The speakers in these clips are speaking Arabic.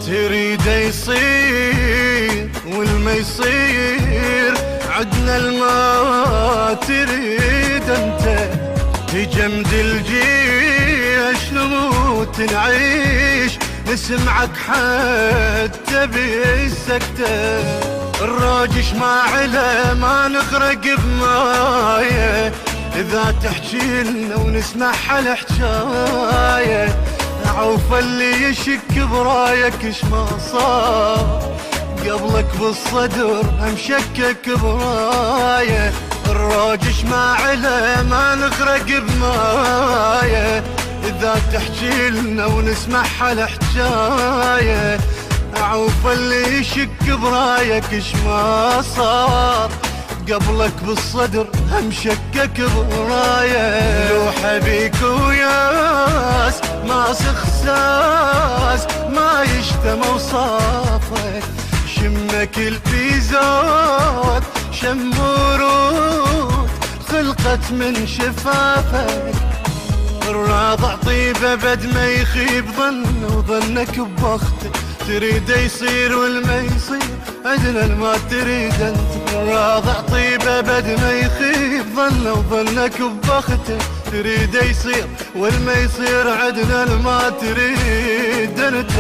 تريد يصير والما يصير، عدنا الما تريد انت. تجمد الجيش نموت نعيش، نسمعك حتى بالسكتة. الراجش ما علا ما نغرق بمايه، إذا تحكي لنا ونسمع هالحجاية. عوف اللي يشك برايك اش ما صار، قبلك بالصدر مشكك برايه. الراجش ما علا ما نغرق بمايه، إذا تحكي لنا ونسمع هالحجاية. عوف اللي يشك برايك اش ما صار، قبلك بالصدر مشكك برايه. لوحة بيك وياس ماسخ ساس، ما يشتم وصافك شمك البيزات. شم ورود خلقت من شفافك، الراضع طيبة بد ما يخيب ظن وظنك ببخته. تريد يصير والما يصير، عدنا الما تريد انت. الراضع طيبة بد ما يخيب ظن وظنك ببخته. تريد يصير والما يصير، عدنا الما تريد انت.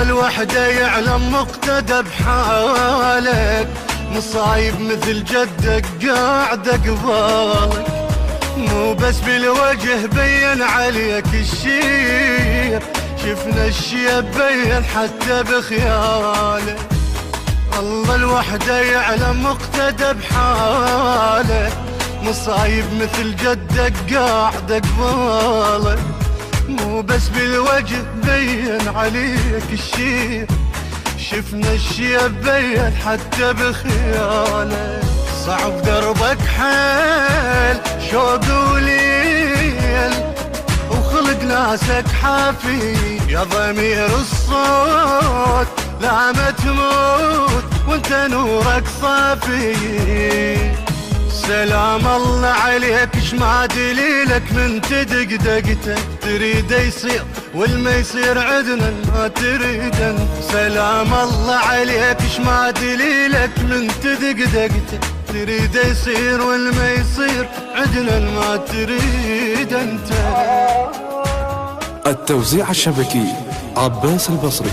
الوحدة يعلم مقتدى بحالك، مصايب مثل جدك قاعدة قبالك. مو بس بالوجه بين عليك الشيب، شفنا الشيب بين حتى بخيالك. الله الوحدة يعلم مقتدى بحالك، مصايب مثل جدك قاعدة قبالك. مو بس بالوجه بين عليك الشيب، شفنا الشيب بين حتى بخيالك. صعب دربك حيل شوق وليل، وخلق ناسك حافي يا ضمير الصوت. لا ما تموت وانت نورك صافي. سلام الله عليك اش ما دليلك من تدق دقتك. تريد يصير والما يصير، عدنا ما تريد انت. سلام الله عليك اش ما دليلك من تدق دقتك. تريد يصير والما يصير، عدنا ما تريد انت. التوزيع الشبكي عباس البصري.